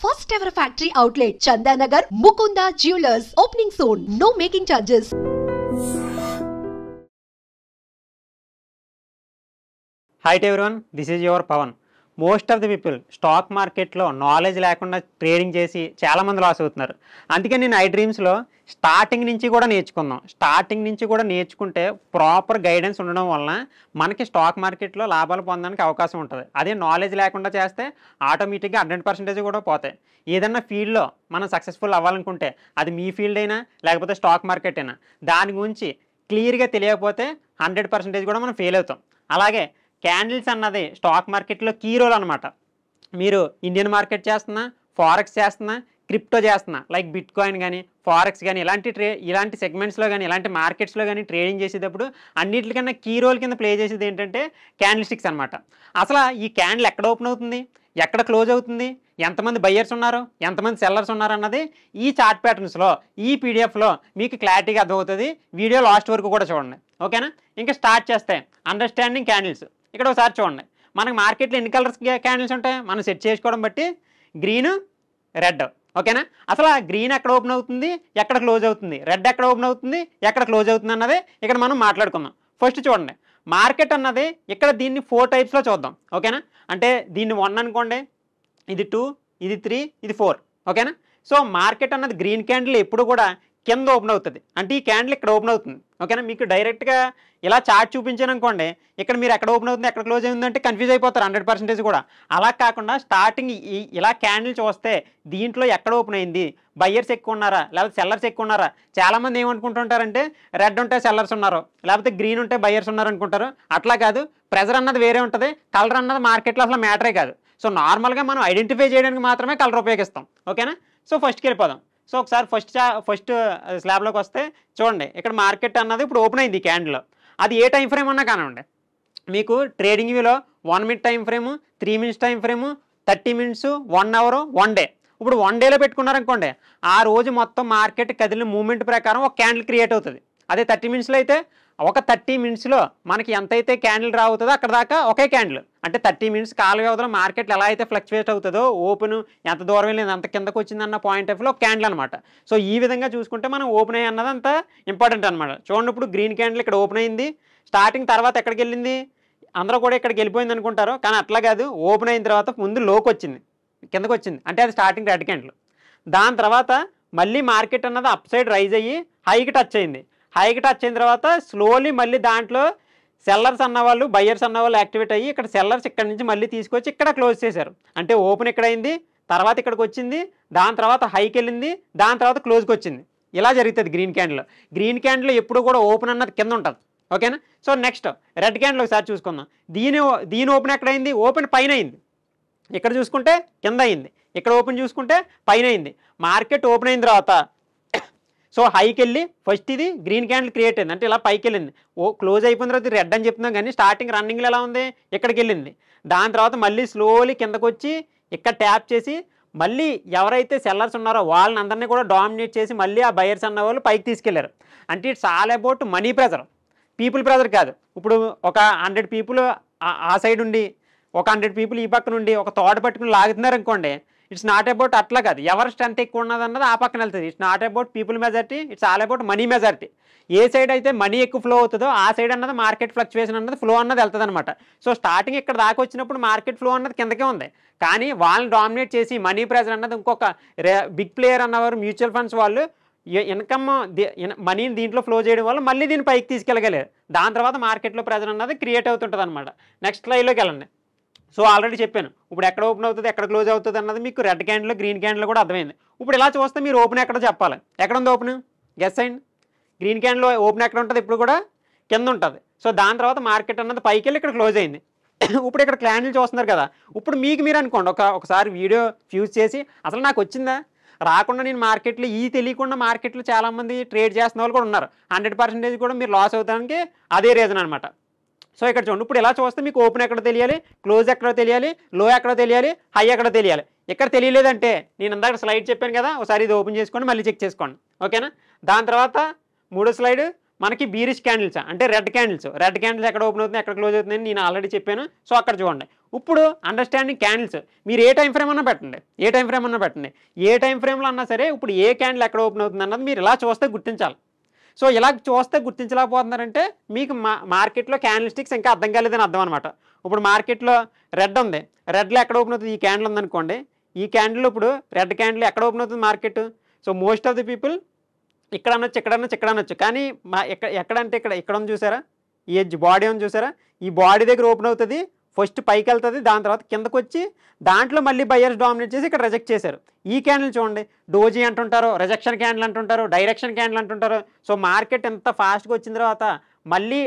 First ever factory outlet, Chandanagar, Mukunda Jewelers, opening soon. No making charges. Hi to everyone, this is your Pawan. Most of the people stock మార్కెట్లో knowledge లేకుండా trading చేసి చాలామంది loss అవుతున్నారు. అందుకే నేను I డ్రీమ్స్లో starting నుంచి కూడా నేర్చుకుంటే ప్రాపర్ గైడెన్స్ ఉండడం వలన మనకి స్టాక్ మార్కెట్లో లాభాలు పొందడానికి అవకాశం ఉంటుంది. అదే నాలెడ్జ్ లేకుండా చేస్తే ఆటోమేటిక్గా 100% కూడా పోతాయి. ఏదన్నా ఫీల్డ్లో మనం సక్సెస్ఫుల్ అవ్వాలనుకుంటే అది మీ ఫీల్డ్ అయినా లేకపోతే స్టాక్ మార్కెట్ అయినా దాని గురించి క్లియర్గా తెలియకపోతే 100% కూడా మనం ఫెయిల్ అవుతాం. అలాగే క్యాండిల్స్ అన్నది స్టాక్ మార్కెట్లో కీ రోల్ అనమాట. మీరు ఇండియన్ మార్కెట్ చేస్తున్నా, ఫారెక్స్ చేస్తున్నా, క్రిప్టో చేస్తున్నా లైక్ బిట్ కాయిన్ కానీ ఫారెక్స్ కానీ ఇలాంటి సెగ్మెంట్స్లో కానీ ఇలాంటి మార్కెట్స్లో కానీ ట్రేడింగ్ చేసేటప్పుడు అన్నింటికన్నా కీ రోల్ కింద ప్లే చేసేది ఏంటంటే క్యాండిల్ స్టిక్స్ అనమాట. అసలు ఈ క్యాండిల్ ఎక్కడ ఓపెన్ అవుతుంది, ఎక్కడ క్లోజ్ అవుతుంది, ఎంతమంది బయ్యర్స్ ఉన్నారు, ఎంతమంది సెల్లర్స్ ఉన్నారు అన్నది ఈ చార్ట్ ప్యాటర్న్స్లో ఈ పీడిఎఫ్లో మీకు క్లారిటీగా అర్థమవుతుంది. వీడియో లాస్ట్ వరకు కూడా చూడండి, ఓకేనా? ఇంకా స్టార్ట్ చేస్తే అండర్స్టాండింగ్ క్యాండిల్స్. ఇక్కడ ఒకసారి చూడండి, మనకు మార్కెట్లో ఎన్ని కలర్స్ క్యాండిల్స్ ఉంటాయి మనం సెట్ చేసుకోవడం బట్టి గ్రీన్, రెడ్, ఓకేనా? అసలు ఆ గ్రీన్ ఎక్కడ ఓపెన్ అవుతుంది, ఎక్కడ క్లోజ్ అవుతుంది, రెడ్ ఎక్కడ ఓపెన్ అవుతుంది, ఎక్కడ క్లోజ్ అవుతుంది అన్నది ఇక్కడ మనం మాట్లాడుకుందాం. ఫస్ట్ చూడండి, మార్కెట్ అన్నది ఇక్కడ దీన్ని 4 టైప్స్లో చూద్దాం, ఓకేనా? అంటే దీన్ని 1 అనుకోండి, ఇది 2, ఇది 3, ఇది 4, ఓకేనా? సో మార్కెట్ అన్నది గ్రీన్ క్యాండిల్ ఎప్పుడు కూడా కింద ఓపెన్ అవుతుంది, అంటే ఈ క్యాండిల్ ఇక్కడ ఓపెన్ అవుతుంది, ఓకేనా? మీకు డైరెక్ట్గా ఇలా చార్ట్ చూపించాను అనుకోండి, ఇక్కడ మీరు ఎక్కడ ఓపెన్ అవుతుంది ఎక్కడ క్లోజ్ అవుతుంది అంటే కన్ఫ్యూజ్ అయిపోతారు 100% కూడా. అలా కాకుండా స్టార్టింగ్ ఇలా క్యాండిల్ చూస్తే దీంట్లో ఎక్కడ ఓపెన్ అయింది, బయ్యర్స్ ఎక్కువ ఉన్నారా లేకపోతే సెల్లర్స్ ఎక్కువ ఉన్నారా. చాలామంది ఏమనుకుంటుంటారంటే రెడ్ ఉంటే సెల్లర్స్ ఉన్నారు, లేకపోతే గ్రీన్ ఉంటే బయ్యర్స్ ఉన్నారు అనుకుంటారు. అట్లా కాదు, ప్రెజర్ అన్నది వేరే ఉంటుంది, కలర్ అన్నది మార్కెట్లో అసలు మ్యాటరే కాదు. సో నార్మల్గా మనం ఐడెంటిఫై చేయడానికి మాత్రమే కలర్ ఉపయోగిస్తాం, ఓకేనా? సో ఫస్ట్కి వెళ్ళిపోదాం. సో ఒకసారి ఫస్ట్ స్లాబ్లోకి వస్తే చూడండి, ఇక్కడ మార్కెట్ అన్నది ఇప్పుడు ఓపెన్ అయింది ఈ క్యాండిల్. అది ఏ టైం ఫ్రేమ్ అన్నా కానివ్వండి, మీకు ట్రేడింగ్ వ్యూలో 1 minute time frame, 3 minutes time frame, 30 minutes, 1 hour, 1 day. ఇప్పుడు 1 డేలో పెట్టుకున్నారనుకోండి, ఆ రోజు మొత్తం మార్కెట్ కదిలిన మూమెంట్ ప్రకారం ఒక క్యాండిల్ క్రియేట్ అవుతుంది. అదే 30 మినిట్స్లో అయితే ఒక 30 మినిట్స్లో మనకి ఎంతైతే క్యాండిల్ రావుతుందో అక్కడ దాకా ఒకే క్యాండిల్. అంటే 30 మినిట్స్ కాల వ్యవధిలో మార్కెట్ ఎలా అయితే ఫ్లక్చువేట్ అవుతుందో, ఓపెన్ ఎంత దూరం వెళ్ళింది ఎంత కిందకు వచ్చిందన్న పాయింట్ ఆఫ్ వ్యూలో క్యాండిల్ అనమాట. సో ఈ విధంగా చూసుకుంటే మనం ఓపెన్ అయ్యి అన్నది అంత ఇంపార్టెంట్ అనమాట. చూడండి, ఇప్పుడు గ్రీన్ క్యాండిల్ ఇక్కడ ఓపెన్ అయింది, స్టార్టింగ్ తర్వాత ఎక్కడికి వెళ్ళింది, అందరూ కూడా ఇక్కడికి వెళ్ళిపోయింది అనుకుంటారు, కానీ అట్లా కాదు. ఓపెన్ అయిన తర్వాత ముందు లోకి వచ్చింది, కిందకు వచ్చింది, అంటే అది స్టార్టింగ్ రెడ్ క్యాండిల్. దాని తర్వాత మళ్ళీ మార్కెట్ అన్నది అప్ సైడ్ రైజ్ అయ్యి హైకి టచ్ అయింది. హైకి టచ్ అయిన తర్వాత స్లోలీ మళ్ళీ దాంట్లో సెల్లర్స్ అన్నవాళ్ళు బయ్యర్స్ అన్నవాళ్ళు యాక్టివేట్ అయ్యి ఇక్కడ సెల్లర్స్ ఇక్కడ నుంచి మళ్ళీ తీసుకొచ్చి ఇక్కడ క్లోజ్ చేశారు. అంటే ఓపెన్ ఇక్కడ అయింది, తర్వాత ఇక్కడికి వచ్చింది, దాని తర్వాత హైకి వెళ్ళింది, దాని తర్వాత క్లోజ్కి వచ్చింది. ఇలా జరుగుతుంది గ్రీన్ క్యాండిల్. గ్రీన్ క్యాండిల్ ఎప్పుడు కూడా ఓపెన్ అన్నది కింద ఉంటుంది, ఓకేనా? సో నెక్స్ట్ రెడ్ క్యాండిల్ ఒకసారి చూసుకుందాం. దీని ఓపెన్ ఎక్కడైంది, ఓపెన్ పైన అయింది. ఇక్కడ చూసుకుంటే కింద అయింది, ఇక్కడ ఓపెన్ చూసుకుంటే పైన అయింది. మార్కెట్ ఓపెన్ అయిన తర్వాత సో హైకి వెళ్ళి ఫస్ట్ ఇది గ్రీన్ క్యాండిల్ క్రియేట్ అయింది, అంటే ఇలా పైకి వెళ్ళింది. క్లోజ్ అయిపోయిన తర్వాత రెడ్ అని చెప్తున్నాం, కానీ స్టార్టింగ్ రన్నింగ్లో ఎలా ఉంది, ఇక్కడికి వెళ్ళింది. దాని తర్వాత మళ్ళీ స్లోలీ కిందకు వచ్చి ఇక్కడ ట్యాప్ చేసి మళ్ళీ ఎవరైతే సెల్లర్స్ ఉన్నారో వాళ్ళని అందరినీ కూడా డామినేట్ చేసి మళ్ళీ ఆ బయర్స్ అన్న వాళ్ళు పైకి తీసుకెళ్లారు. అంటే it's all about money pressure, people pressure కాదు. ఇప్పుడు ఒక 100 పీపుల్ ఆ సైడ్ ఉండి ఒక 100 పీపుల్ ఈ పక్క నుండి ఒక తోట పట్టుకుని లాగుతున్నారు అనుకోండి, ఇట్స్ నాట్ అబౌట్ అట్లా కాదు. ఎవరు స్ట్రెంత్ ఎక్కువ ఉన్నది అన్నది ఆ పక్కన వెళ్తుంది. It's not about people majority, it's all about money majority. A side అయితే మనీ ఎక్కువ ఫ్లో అవుతుందో ఆ సైడ్ అన్నది మార్కెట్ ఫ్లక్చువేషన్ అన్నది ఫ్లో అన్నది వెళ్తుంది అనమాట. సో స్టార్టింగ్ ఇక్కడ దాకా వచ్చినప్పుడు మార్కెట్ ఫ్లో అన్నది కిందకే ఉంది, కానీ వాళ్ళని డామినేట్ చేసి మనీ ప్రెజర్ అన్నది ఇంకొక బిగ్ ప్లేయర్ అన్నవారు మ్యూచువల్ ఫండ్స్ వాళ్ళు ఇన్కమ్ మనీని దీంట్లో ఫ్లో చేయడం వల్ల మళ్ళీ దీన్ని పైకి తీసుకెళ్ళగలేరు. దాని తర్వాత మార్కెట్లో ప్రెజర్ అన్నది క్రియేట్ అవుతుంటుంది అనమాట. నెక్స్ట్ స్లైడ్లోకి వెళ్ళండి. సో ఆల్రెడీ చెప్పాను, ఇప్పుడు ఎక్కడ ఓపెన్ అవుతుంది ఎక్కడ క్లోజ్ అవుతుంది అన్నది మీకు రెడ్ క్యాండిల్ గ్రీన్ క్యాండిల్ కూడా అర్థమైంది. ఇప్పుడు ఇలా చూస్తే మీరు ఓపెన్ ఎక్కడ చెప్పాలి, ఎక్కడ ఉంది ఓపెన్, గెస్ అయ్యండి. గ్రీన్ క్యాండిల్ ఓపెన్ ఎక్కడ ఉంటుంది, ఇప్పుడు కూడా కింద ఉంటుంది. సో దాని తర్వాత మార్కెట్ అన్నది పైకి వెళ్ళి ఇక్కడ క్లోజ్ అయింది. ఇప్పుడు ఇక్కడ క్యాండిల్ చూస్తున్నారు కదా, ఇప్పుడు మీకు మీరు అనుకోండి ఒకసారి వీడియో ఫ్యూజ్ చేసి అసలు నాకు వచ్చిందా రాకుండా నేను మార్కెట్లో తెలియకుండా మార్కెట్లో చాలామంది ట్రేడ్ చేస్తున్న వాళ్ళు కూడా ఉన్నారు. 100% కూడా మీరు లాస్ అవుతానికి అదే రీజన్ అనమాట. సో ఇక్కడ చూడండి, ఇప్పుడు ఇలా చూస్తే మీకు ఓపెన్ ఎక్కడో తెలియాలి, క్లోజ్ ఎక్కడో తెలియాలి, లో ఎక్కడో తెలియాలి, హై ఎక్కడో తెలియాలి. ఎక్కడ తెలియలేదంటే నేను ఇందాక స్లైడ్ చెప్పాను కదా, ఒకసారి ఇది ఓపెన్ చేసుకోండి మళ్ళీ చెక్ చేసుకోండి, ఓకేనా? దాని తర్వాత 3వ స్లైడ్ మనకి బీరిష్ క్యాండిల్స్ అంటే రెడ్ క్యాండిల్స్ ఎక్కడ ఓపెన్ అవుతుంది ఎక్కడ క్లోజ్ అవుతుంది నేను ఆల్రెడీ చెప్పాను. సో అక్కడ చూడండి. ఇప్పుడు అండర్స్టాండింగ్ క్యాండిల్స్ మీరు ఏ టైం ఫ్రేమ్ అన్నా పెట్టండి, ఏ టైం ఫ్రేమ్లో అన్నా సరే ఇప్పుడు ఏ క్యాండిల్ ఎక్కడ ఓపెన్ అవుతుంది అన్నది మీరు ఇలా చూస్తే గుర్తించాలి. సో ఇలా చూస్తే గుర్తించలేకపోతున్నారంటే మీకు మార్కెట్లో క్యాండిల్ స్టిక్స్ ఇంకా అర్థం కాలేదని అర్థం అనమాట. ఇప్పుడు మార్కెట్లో రెడ్ ఉంది, రెడ్లో ఎక్కడ ఓపెన్ అవుతుంది, ఈ క్యాండిల్ ఉందనుకోండి, ఈ క్యాండిల్ ఇప్పుడు రెడ్ క్యాండిల్ ఎక్కడ ఓపెన్ అవుతుంది market. So most of the people ఇక్కడ అనొచ్చు, కానీ ఎక్కడంటే ఇక్కడ ఉంది చూసారా, ఈ ఎడ్జ్ బాడీ ఉంది చూసారా, ఈ బాడీ దగ్గర ఓపెన్ అవుతుంది, ఫస్ట్ పైకి వెళ్తుంది, దాని తర్వాత కిందకు వచ్చి దాంట్లో మళ్ళీ బయ్యర్స్ డామినేట్ చేసి ఇక్కడ రిజెక్ట్ చేశారు. ఈ క్యాండిల్ చూడండి, డోజీ అంటుంటారు, రిజెక్షన్ క్యాండిల్ అంటుంటారు, డైరెక్షన్ క్యాండిల్ అంటుంటారు. సో మార్కెట్ ఎంత ఫాస్ట్గా వచ్చిన తర్వాత మళ్ళీ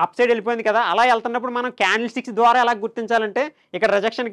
అప్ సైడ్ వెళ్ళిపోయింది కదా, అలా వెళ్తున్నప్పుడు మనం క్యాండిల్ స్టిక్స్ ద్వారా ఎలా గుర్తించాలంటే ఇక్కడ రిజెక్షన్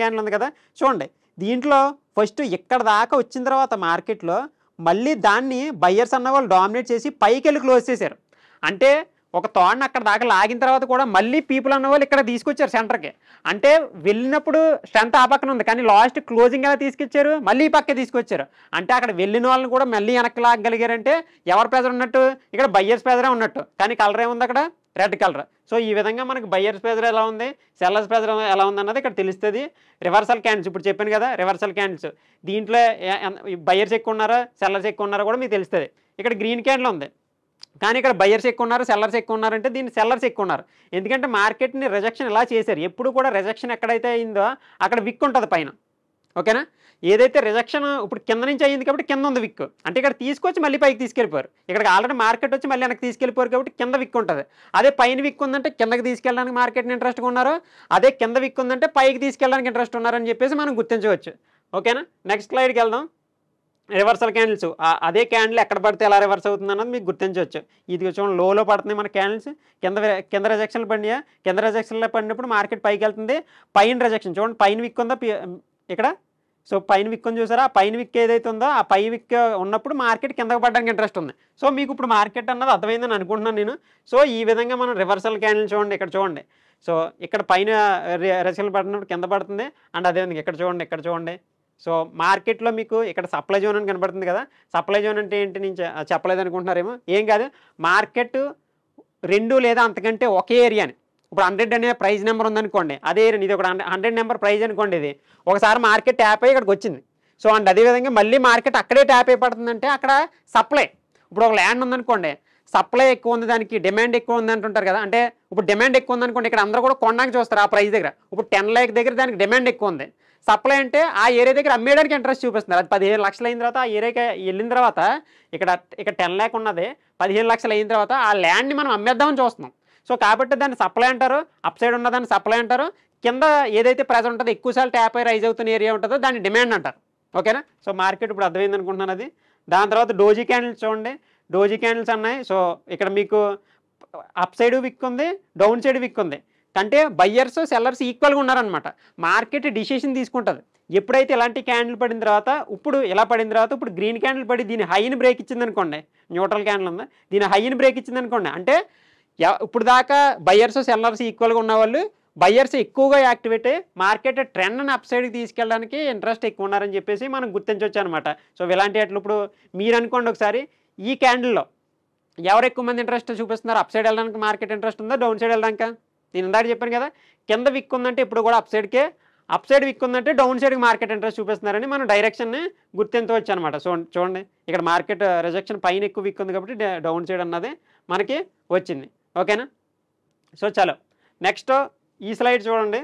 క్యాండిల్ ఉంది కదా, చూడండి దీంట్లో ఫస్ట్ ఇక్కడ దాకా వచ్చిన తర్వాత మార్కెట్లో మళ్ళీ దాన్ని బయ్యర్స్ అన్న వాళ్ళు డామినేట్ చేసి పైకి వెళ్ళి క్లోజ్ చేశారు. అంటే ఒక థాట్ని అక్కడ దాకా లాగిన తర్వాత కూడా మళ్ళీ పీపుల్ అన్న వాళ్ళు ఇక్కడ తీసుకొచ్చారు సెంటర్కి. అంటే వెళ్ళినప్పుడు స్ట్రెంత్ ఆ పక్కన ఉంది, కానీ లాస్ట్ క్లోజింగ్ ఎలా తీసుకొచ్చారు, మళ్ళీ ఈ పక్కే తీసుకొచ్చారు. అంటే అక్కడ వెళ్ళిన వాళ్ళని కూడా మళ్ళీ వెనక్కి లాగగలిగారంటే ఎవరు ప్రెజర్ ఉన్నట్టు, ఇక్కడ బయ్యర్స్ ప్రెజరే ఉన్నట్టు, కానీ కలర్ ఏముంది అక్కడ, రెడ్ కలర్. సో ఈ విధంగా మనకు బయ్యర్స్ ప్రెజర్ ఎలా ఉంది, సెల్లర్స్ ప్రెజర్ ఎలా ఉంది అన్నది ఇక్కడ తెలుస్తుంది. రివర్సల్ క్యాండిల్స్ ఇప్పుడు చెప్పాను కదా, రివర్సల్ క్యాండిల్స్ దీంట్లో బయ్యర్స్ ఎక్కువ ఉన్నారా సెల్లర్స్ ఎక్కువ ఉన్నారా కూడా మీకు తెలుస్తుంది. ఇక్కడ గ్రీన్ క్యాండిల్ ఉంది, కానీ ఇక్కడ బయ్యర్స్ ఎక్కువ ఉన్నారు సెల్లర్స్ ఎక్కువ ఉన్నారంటే దీన్ని సెల్లర్స్ ఎక్కువ ఉన్నారు. ఎందుకంటే మార్కెట్ని రిజెక్షన్ ఎలా చేశారు, ఎప్పుడు కూడా రిజెక్షన్ ఎక్కడైతే అయిందో అక్కడ విక్ ఉంటుంది పైన, ఓకేనా. ఏదైతే రిజెక్షన్ ఇప్పుడు కింద నుంచి అయ్యింది కాబట్టి కింద ఉంది విక్, అంటే ఇక్కడ తీసుకొచ్చి మళ్ళీ పైకి తీసుకెళ్ళిపోయారు. ఇక్కడికి ఆల్రెడీ మార్కెట్ వచ్చి మళ్ళీ వెనక్కి తీసుకెళ్ళిపోయారు కాబట్టి కింద విక్ ఉంటుంది. అదే పైన విక్ ఉందంటే కిందకి తీసుకెళ్ళడానికి మార్కెట్ని ఇంట్రెస్ట్గా ఉన్నారు, అదే కింద విక్ ఉందంటే పైకి తీసుకెళ్ళడానికి ఇంట్రెస్ట్ ఉన్నారని చెప్పేసి మనం గుర్తించవచ్చు, ఓకేనా. నెక్స్ట్ స్లైడ్కి వెళ్దాం. రివర్సల్ క్యాండిల్స్ అదే క్యాండిల్ ఎక్కడ పడితే ఎలా రివర్స్ అవుతుంది అన్నది మీకు గుర్తించవచ్చు. ఇది చూడండి లోలో పడుతున్నాయి మన క్యాండిల్స్, కింద రిజెక్షన్లు పడినాయా, కింద రిజెక్షన్లో పడినప్పుడు మార్కెట్ పైకి వెళ్తుంది. పైన రిజెక్షన్ చూడండి, పైన విక్ ఉందా ఇక్కడ, సో పైన విక్ ఉంది చూసారా, ఆ పైన విక్ ఏదైతే ఉందో ఆ పై విక్ ఉన్నప్పుడు మార్కెట్ కిందకు పడడానికి ఇంట్రెస్ట్ ఉంది. సో మీకు ఇప్పుడు మార్కెట్ అన్నది అర్థమైందని అనుకుంటున్నాను నేను. సో ఈ విధంగా మనం రివర్సల్ క్యాండిల్ చూడండి, ఇక్కడ చూడండి, సో ఇక్కడ పైన రిజెక్షన్ పడినప్పుడు కింద పడుతుంది, అండ్ అదేవిధంగా ఇక్కడ చూడండి. సో మార్కెట్లో మీకు ఇక్కడ సప్లై జోన్ అని కనబడుతుంది కదా, సప్లై జోన్ అంటే ఏంటి నేను చెప్పలేదు అనుకుంటున్నారేమో, ఏం కాదు, మార్కెట్ 2 లేదా అంతకంటే ఒకే ఏరియాని, ఇప్పుడు 100 అనే ప్రైజ్ నెంబర్ ఉందనుకోండి, అదే ఏరియా ఇది ఒక 100 నెంబర్ ప్రైజ్ అనుకోండి, ఇది ఒకసారి మార్కెట్ ట్యాప్ అయ్యి ఇక్కడికి వచ్చింది. సో అండ్ అదేవిధంగా మళ్ళీ మార్కెట్ అక్కడే ట్యాప్ అయిపోతుందంటే అక్కడ సప్లై, ఇప్పుడు ఒక ల్యాండ్ ఉందనుకోండి, సప్లై ఎక్కువ ఉంది, దానికి డిమాండ్ ఎక్కువ ఉంది అంటుంటారు కదా, అంటే ఇప్పుడు డిమాండ్ ఎక్కువ ఉందనుకోండి, ఇక్కడ అందరూ కూడా కొనడానికి చూస్తారు ఆ ప్రైస్ దగ్గర, ఇప్పుడు 10 లక్షల దగ్గర దానికి డిమాండ్ ఎక్కువ ఉంది, సప్లై అంటే ఆ ఏరియా దగ్గర అమ్మేయడానికి ఇంట్రెస్ట్ చూపిస్తున్నారు. అది 15 లక్షలు అయిన తర్వాత ఆ ఏరియాకి వెళ్ళిన తర్వాత ఇక్కడ 10 లక్షలు ఉన్నది 15 లక్షలు అయిన తర్వాత ఆ ల్యాండ్ని మనం అమ్మేద్దామని చూస్తున్నాం. సో కాబట్టి దాన్ని సప్లై అంటారు, అప్ సైడ్ ఉన్నదాన్ని సప్లై అంటారు, కింద ఏదైతే ప్రైస్ ఉంటుందో ఎక్కువసార్లు ట్యాప్ అయి రైజ్ అవుతున్న ఏరియా ఉంటుందో దాన్ని డిమాండ్ అంటారు, ఓకేనా. సో మార్కెట్ ఇప్పుడు అర్థమైంది అనుకుంటున్నాను అది. దాని తర్వాత డోజీ క్యాండిల్స్ చూడండి, డోజీ క్యాండిల్స్ అన్నాయి. సో ఇక్కడ మీకు అప్ సైడ్ విక్ ఉంది, డౌన్ సైడ్ విక్ ఉంది, అంటే బయ్యర్స్ సెల్లర్స్ ఈక్వల్గా ఉన్నారనమాట. మార్కెట్ డిసిషన్ తీసుకుంటుంది ఎప్పుడైతే ఇలాంటి క్యాండిల్ పడిన తర్వాత, ఇప్పుడు గ్రీన్ క్యాండిల్ పడి దీని హైని బ్రేక్ ఇచ్చింది అనుకోండి, న్యూట్రల్ క్యాండిల్ ఉంది, దీని హైని బ్రేక్ ఇచ్చింది అనుకోండి, అంటే ఇప్పుడు దాకా బయ్యర్స్ సెల్లర్స్ ఈక్వల్గా ఉన్న వాళ్ళు బయ్యర్స్ ఎక్కువగా యాక్టివేట్ అయ్యి మార్కెట్ ట్రెండ్ని అప్ సైడ్కి తీసుకెళ్ళడానికి ఇంట్రెస్ట్ ఎక్కువ ఉన్నారని చెప్పేసి మనం గుర్తించవచ్చు అనమాట. సో ఇలాంటి వాటిలో ఇప్పుడు మీరు అనుకోండి ఒకసారి, ఈ క్యాండిల్లో ఎవరు ఎక్కువ మంది ఇంట్రెస్ట్ చూపిస్తున్నారు, అప్ సైడ్ వెళ్ళడానికి మార్కెట్ ఇంట్రెస్ట్ ఉందా, డౌన్ సైడ్ వెళ్ళడానికి. నేను ఇందాక చెప్పాను కదా, కింద విక్ ఉందంటే ఇప్పుడు కూడా అప్ సైడ్ విక్ ఉందంటే డౌన్ సైడ్కి మార్కెట్ ఇంట్రెస్ట్ చూపిస్తున్నారని మనం డైరెక్షన్ని గుర్తించవచ్చు అనమాట. సో చూడండి ఇక్కడ మార్కెట్ రిజెక్షన్ పైన ఎక్కువ విక్ ఉంది కాబట్టి డౌన్ సైడ్ అన్నది మనకి వచ్చింది, ఓకేనా. సో చలో నెక్స్ట్ ఈ స్లైడ్ చూడండి,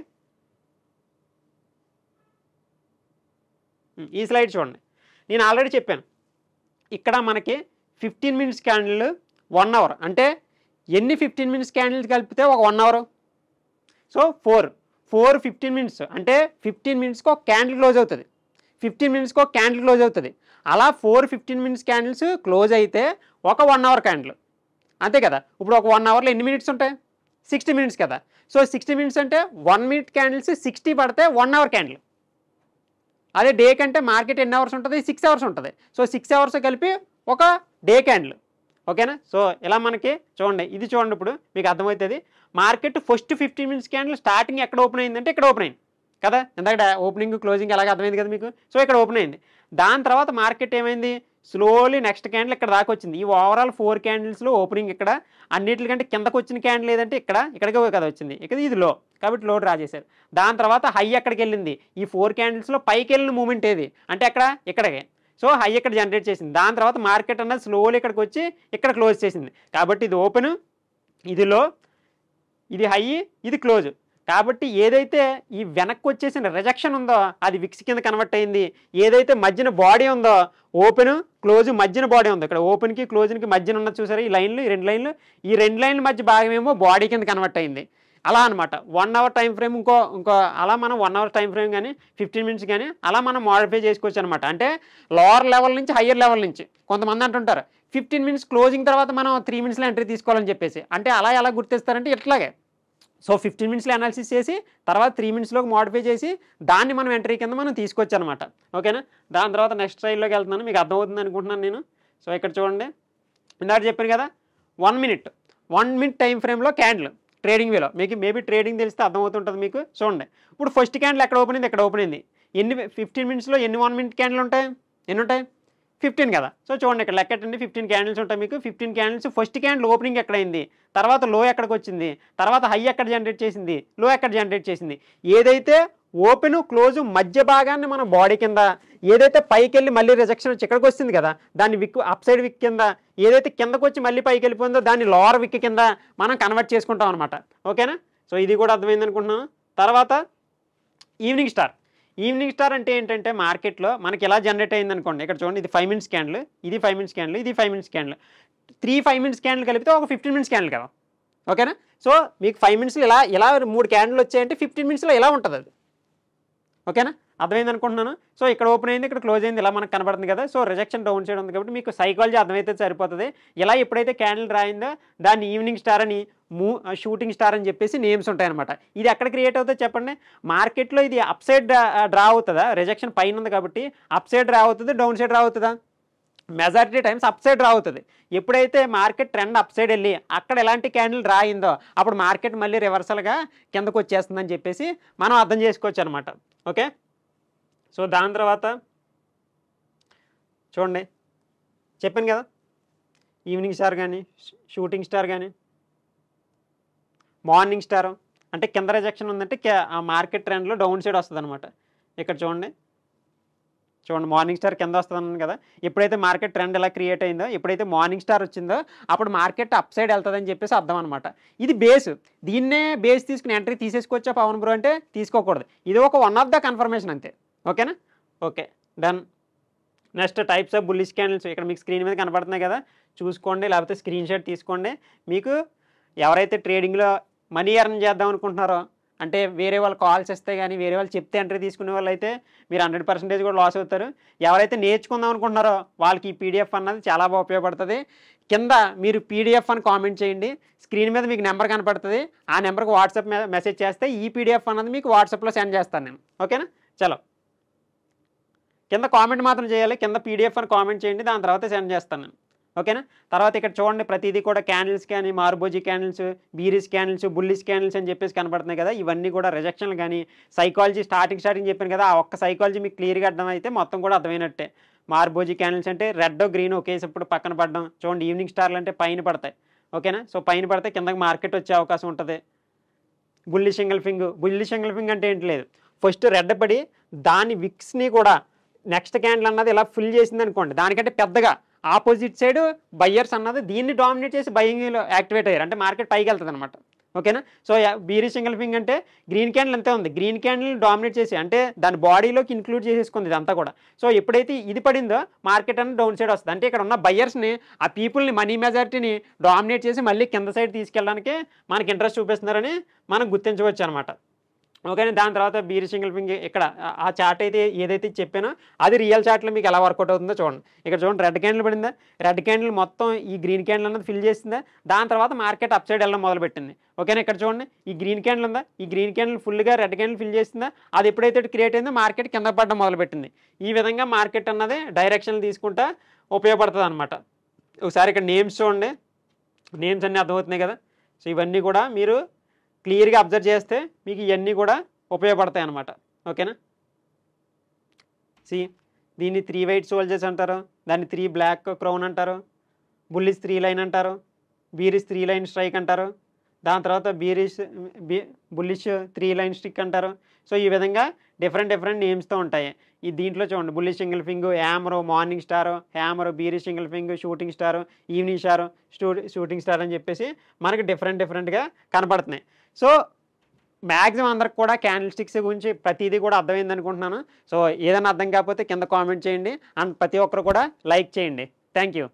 నేను ఆల్రెడీ చెప్పాను ఇక్కడ మనకి 15 మినిట్స్ క్యాండిల్ 1 అవర్, అంటే ఎన్ని 15 మినిట్స్ క్యాండిల్స్ కలిపితే ఒక 1 అవర్. సో 4 15 మినిట్స్ అంటే 15 మినిట్స్కి ఒక క్యాండిల్ క్లోజ్ అవుతుంది, 15 మినిట్స్కి ఒక క్యాండిల్ క్లోజ్ అవుతుంది. అలా 4 15 మినిట్స్ క్యాండిల్స్ క్లోజ్ అయితే ఒక 1 అవర్ క్యాండిల్, అంతే కదా. ఇప్పుడు ఒక 1 అవర్లో ఎన్ని మినిట్స్ ఉంటాయి, 60 మినిట్స్ కదా. సో 60 మినిట్స్ అంటే 1 మినిట్ క్యాండిల్స్ 60 పడితే 1 అవర్ క్యాండిల్. అదే డే కంటే మార్కెట్ ఎన్ని అవర్స్ ఉంటుంది, 6 అవర్స్ ఉంటుంది. సో 6 అవర్స్ కలిపి ఒక డే క్యాండిల్, ఓకేనా. సో ఇలా మనకి చూడండి, ఇది చూడండి ఇప్పుడు మీకు అర్థమవుతుంది. Market first 15 minutes candle starting ఎక్కడ ఓపెన్ అయిందంటే ఇక్కడ ఓపెన్ అయింది కదా, ఇందాక ఓపెనింగ్ క్లోజింగ్ ఎలాగ అర్థమైంది కదా మీకు. సో ఇక్కడ ఓపెన్ అయింది, దాని తర్వాత మార్కెట్ ఏమైంది, స్లోలీ నెక్స్ట్ క్యాండిల్ ఇక్కడ దాకా వచ్చింది. ఈ ఓవరాల్ 4 క్యాండిల్స్లో ఓపెనింగ్ ఇక్కడ అన్నిటికంటే కిందకు వచ్చిన క్యాండిల్ ఏదంటే ఇక్కడికే కదా వచ్చింది. ఇక్కడ ఇది లో, కాబట్టి లో డ్రా చేశారు. దాని తర్వాత హై ఎక్కడికి వెళ్ళింది, ఈ 4 క్యాండిల్స్లో పైకి వెళ్ళిన మూమెంట్ ఏది అంటే ఇక్కడికే. సో హై ఇక్కడ జనరేట్ చేసింది. దాని తర్వాత మార్కెట్ అన్నది స్లోలీ ఇక్కడికి వచ్చి ఇక్కడ క్లోజ్ చేసింది. కాబట్టి ఇది ఓపెన్, ఇది లో, ఇది హై, ఇది క్లోజ్. కాబట్టి ఏదైతే ఈ వెనక్కి వచ్చేసిన రిజెక్షన్ ఉందో అది విక్స్ కింద కన్వర్ట్ అయింది. ఏదైతే మధ్యన బాడీ ఉందో ఓపెన్ క్లోజ్ మధ్యన బాడీ ఉంది, ఇక్కడ ఓపెన్కి క్లోజ్కి మధ్యన ఉన్నది చూసారా ఈ లైన్లు, ఈ రెండు లైన్ల మధ్య భాగమేమో బాడీ కింద కన్వర్ట్ అయింది. అలా అనమాట 1 అవర్ టైం ఫ్రేమ్ ఇంకో అలా మనం 1 అవర్ టైం ఫ్రేమ్ కానీ 15 మినిట్స్ కానీ అలా మనం మోడిఫై చేసుకోవచ్చు అనమాట. అంటే లోవర్ లెవెల్ నుంచి హయ్యర్ లెవెల్ నుంచి కొంతమంది అంటుంటారు 15 మినిట్స్ క్లోజింగ్ తర్వాత మనం 3 మినిట్స్లో ఎంట్రీ తీసుకోవాలని చెప్పేసి. అంటే అలా ఎలా గుర్తిస్తారంటే ఇట్లాగే. సో 15 మినిట్స్లో అనాలిసిస్ చేసి తర్వాత 3 మినిట్స్లోకి మోడిఫై చేసి దాన్ని మనం ఎంట్రీ కింద మనం తీసుకోవచ్చు అనమాట. ఓకేనా. దాని తర్వాత నెక్స్ట్ స్లైడ్లోకి వెళ్తున్నాను, మీకు అర్థమవుతుంది అనుకుంటున్నాను నేను. సో ఇక్కడ చూడండి, ఇందాక చెప్పాను కదా 1 మినిట్ టైం ఫ్రేమ్లో క్యాండిల్ ట్రేడింగ్ వేలో మీకు మేబీ ట్రేడింగ్ తెలిస్తే అర్థమవుతుంటుంది మీకు. చూడండి ఇప్పుడు ఫస్ట్ క్యాండిల్ ఎక్కడ ఓపెన్ అయింది, ఇక్కడ ఓపెన్ అయింది. 15 మినిట్స్లో ఎన్ని 1 మినిట్ క్యాండిల్ ఉంటాయి, ఎన్ని ఉంటాయి 15 కదా. సో చూడండి ఇక్కడ లెక్కటండి 15 క్యాండిల్స్ ఉంటాయి మీకు. 15 క్యాండిల్స్ ఫస్ట్ క్యాండిల్ ఓపెనింగ్ ఎక్కడైంది, తర్వాత లో ఎక్కడికి వచ్చింది, తర్వాత హై ఎక్కడ జనరేట్ చేసింది, లో ఎక్కడ జనరేట్ చేసింది. ఏదైతే ఓపెన్ క్లోజ్ మధ్య భాగాన్ని మనం బాడీ కింద, ఏదైతే పైకి వెళ్ళి మళ్ళీ రిజెక్షన్ వచ్చి ఇక్కడికి వస్తుంది కదా దాన్ని విక్ అప్ సైడ్ విక్ కింద, ఏదైతే కిందకు వచ్చి మళ్ళీ పైకి వెళ్ళిపోయిందో దాన్ని లోవర్ విక్ కింద మనం కన్వర్ట్ చేసుకుంటాం అనమాట. ఓకేనా. సో ఇది కూడా అర్థమైంది అనుకుంటున్నాను. తర్వాత ఈవినింగ్ స్టార్ అంటే ఏంటంటే మార్కెట్లో మనకి ఎలా జనరేట్ అయింది అనుకోండి. ఇక్కడ చూడండి ఇది 5 మినిట్స్ క్యాండిల్, ఇది 5 మినిట్స్ క్యాండిల్, ఇది 5 మినిట్స్ క్యాండిల్, 5 మినిట్స్ క్యాండిల్ కలిపితే ఒక 15 మినిట్స్ క్యాండిల్ కదా. ఓకేనా. సో మీకు 5 మినిట్స్లో ఇలా 3 క్యాండిల్ వచ్చాయంటే 15 మినిట్స్లో ఎలా ఉంటుంది అది. ఓకేనా, అర్థమైంది అనుకుంటున్నాను. సో ఇక్కడ ఓపెన్ అయింది, ఇక్కడ క్లోజ్ అయింది, ఇలా మనకు కనబడుతుంది కదా. సో రిజెక్షన్ డౌన్ సైడ్ ఉంది కాబట్టి మీకు సైకాలజీ అర్థమైతే సరిపోతుంది. ఇలా ఎప్పుడైతే క్యాండిల్ రాయిందో దాన్ని ఈవినింగ్ స్టార్ అని, షూటింగ్ స్టార్ అని చెప్పేసి నేమ్స్ ఉంటాయన్నమాట. ఇది ఎక్కడ క్రియేట్ అవుతుందో చెప్పండి. మార్కెట్లో ఇది అప్ సైడ్ డ్రా అవుతుందా, రిజెక్షన్ పైన ఉంది కాబట్టి అప్ సైడ్ డ్రా అవుతుంది, డౌన్ సైడ్ డ్రా అవుతుందా, majority times up side draw అవుతుంది. ఎప్పుడైతే మార్కెట్ ట్రెండ్ అప్ సైడ్ వెళ్ళి అక్కడ ఎలాంటి క్యాండిల్ డ్రా అయిందో అప్పుడు మార్కెట్ మళ్ళీ రివర్సల్గా కిందకు వచ్చేస్తుందని చెప్పేసి మనం అర్థం చేసుకోవచ్చు అనమాట. ఓకే. సో దాని తర్వాత చూడండి చెప్పాను కదా ఈవినింగ్ స్టార్ కానీ, షూటింగ్ స్టార్ కానీ, మార్నింగ్ స్టార్ అంటే కింద రిజెక్షన్ ఉందంటే ఆ మార్కెట్ ట్రెండ్లో డౌన్ సైడ్ వస్తుంది అనమాట. ఇక్కడ చూడండి మార్నింగ్ స్టార్ కింద వస్తుంది అన్నాను కదా. ఎప్పుడైతే మార్కెట్ ట్రెండ్ ఎలా క్రియేట్ అయిందో, ఎప్పుడైతే మార్నింగ్ స్టార్ వచ్చిందో అప్పుడు మార్కెట్ అప్ సైడ్ వెళ్తుందని చెప్పేసి అర్థం అనమాట. ఇది బేస్, దీన్నే బేస్ తీసుకుని ఎంట్రీ తీసేసుకోవచ్చా పవన్ బ్రో అంటే తీసుకోకూడదు. ఇది ఒక వన్ ఆఫ్ ద కన్ఫర్మేషన్ అంతే. ఓకేనా. Okay done. Next types of bullish candles ఇక్కడ మీకు స్క్రీన్ మీద కనపడుతున్నాయి కదా, చూసుకోండి, లేకపోతే స్క్రీన్ షాట్ తీసుకోండి. మీకు ఎవరైతే ట్రేడింగ్లో మనీ ఎర్న్ చేద్దాం అనుకుంటున్నారో, అంటే వేరే వాళ్ళు కాల్స్ ఇస్తే కానీ వేరే వాళ్ళు చెప్తే ఎంట్రీ తీసుకునే వాళ్ళు అయితే మీరు 100% కూడా లాస్ అవుతారు. ఎవరైతే నేర్చుకుందాం అనుకుంటున్నారో వాళ్ళకి ఈ పీడిఎఫ్ అన్నది చాలా బాగా ఉపయోగపడుతుంది. కింద మీరు పీడిఎఫ్ అని కామెంట్ చేయండి, స్క్రీన్ మీద మీకు నెంబర్ కనపడుతుంది, ఆ నెంబర్కి వాట్సాప్ మెసేజ్ చేస్తే ఈ పీడిఎఫ్ అన్నది మీకు వాట్సాప్లో సెండ్ చేస్తాను నేను. ఓకేనా. చలో కింద కామెంట్ మాత్రం చేయాలి, కింద పీడిఎఫ్ అని కామెంట్ చేయండి, దాని తర్వాత సెండ్ చేస్తాను నేను. ఓకేనా. తర్వాత ఇక్కడ చూడండి ప్రతిదీ కూడా క్యాండిల్స్ కానీ, మార్బోజీ క్యాండిల్స్, బీరిస్ క్యాండిల్స్, బుల్లిష్ క్యాండిల్స్ అని చెప్పేసి కనపడుతున్నాయి కదా. ఇవన్నీ కూడా రిజెక్షన్లు కానీ సైకాలజీ స్టార్టింగ్ చెప్పాను కదా, ఆ ఒక్క సైకాలజీ మీకు క్లియర్గా అర్థమైతే మొత్తం కూడా అర్థమైనట్టే. మార్బోజీ క్యాండిల్స్ అంటే రెడ్ గ్రీన్ ఒకేసప్పుడు పక్కన పడడం. చూడండి ఈవినింగ్ స్టార్లు అంటే పైన పడతాయి. ఓకేనా. సో పైన పడితే కిందకి మార్కెట్ వచ్చే అవకాశం ఉంటుంది. బుల్లిష్ ఎంగల్ఫింగ్ అంటే ఏంటి లేదు, ఫస్ట్ రెడ్ పడి దాని విక్స్ని కూడా నెక్స్ట్ క్యాండిల్ అన్నది ఇలా ఫుల్ చేసింది అనుకోండి, దానికంటే పెద్దగా ఆపోజిట్ సైడ్ బయ్యర్స్ అన్నది దీన్ని డామినేట్ చేసి బయింగ్లో యాక్టివేట్ అయ్యారు అంటే మార్కెట్ పైకి వెళ్తుంది అనమాట. ఓకేనా. సో బీరిష్ ఎంగల్ఫింగ్ అంటే గ్రీన్ క్యాండిల్ అంతే ఉంది, గ్రీన్ క్యాండిల్ డామినేట్ చేసి అంటే దాని బాడీలోకి ఇంక్లూడ్ చేసేసుకుంది ఇదంతా కూడా. సో ఎప్పుడైతే ఇది పడిందో మార్కెట్ అనేది డౌన్ సైడ్ వస్తుంది. అంటే ఇక్కడ ఉన్న బయ్యర్స్ని, ఆ పీపుల్ని, మనీ మెజారిటీని డామినేట్ చేసి మళ్ళీ కింద సైడ్ తీసుకెళ్ళడానికి మనకి ఇంట్రెస్ట్ చూపిస్తున్నారని మనం గుర్తించవచ్చు అనమాట. ఓకేనా. దాని తర్వాత బీరిష్ ఎంగల్ఫింగ్ ఇక్కడ ఆ చార్ట్ అయితే ఏదైతే చెప్పానో అది రియల్ చార్ట్లో మీకు ఎలా వర్కౌట్ అవుతుందో చూడండి. ఇక్కడ చూడండి రెడ్ క్యాండిల్ పడిందా, రెడ్ క్యాండిల్ మొత్తం ఈ గ్రీన్ క్యాండిల్ అన్నది ఫిల్ చేసిందా, దాని తర్వాత మార్కెట్ అప్ సైడ్ వెళ్ళడం మొదలుపెట్టింది. ఓకేనా. ఇక్కడ చూడండి ఈ గ్రీన్ క్యాండిల్ ఉందా, ఈ గ్రీన్ క్యాండిల్ ఫుల్గా రెడ్ క్యాండిల్ ఫిల్ చేసిందా, అది ఎప్పుడైతే క్రియేట్ అయిందో మార్కెట్ కింద పడడం మొదలుపెట్టింది. ఈ విధంగా మార్కెట్ అన్నది డైరెక్షన్ తీసుకుంటా ఉపయోగపడుతుంది అనమాట. ఒకసారి ఇక్కడ నేమ్స్ చూడండి, నేమ్స్ అన్నీ అర్థమవుతున్నాయి కదా. సో ఇవన్నీ కూడా మీరు క్లియర్గా అబ్జర్వ్ చేస్తే మీకు ఇవన్నీ కూడా ఉపయోగపడతాయి అన్నమాట. ఓకేనా. సి దీన్ని 3 వైట్ సోల్జర్స్ అంటారు, దాన్ని 3 బ్లాక్ క్రౌన్ అంటారు, బుల్లిష్ 3 లైన్ అంటారు, బీరిష్ 3 లైన్ స్ట్రైక్ అంటారు, దాని తర్వాత బుల్లిష్ 3 లైన్ స్టిక్ అంటారు. సో ఈ విధంగా డిఫరెంట్ నేమ్స్తో ఉంటాయి. ఈ దీంట్లో చూడండి, బుల్లిష్ సింగిల్ ఫింగ్, hammer, morning star, hammer, bearish single ఫింగ్, shooting star, evening star, shooting star అని చెప్పేసి మనకి డిఫరెంట్గా కనపడుతున్నాయి. సో మ్యాక్సిమం అందరికి కూడా క్యాండిల్ స్టిక్స్ గురించి ప్రతిదీ కూడా అర్థమైంది అనుకుంటున్నాను. సో ఏదైనా అర్థం కాకపోతే కింద కామెంట్ చేయండి, అండ్ ప్రతి ఒక్కరు కూడా లైక్ చేయండి. Thank you.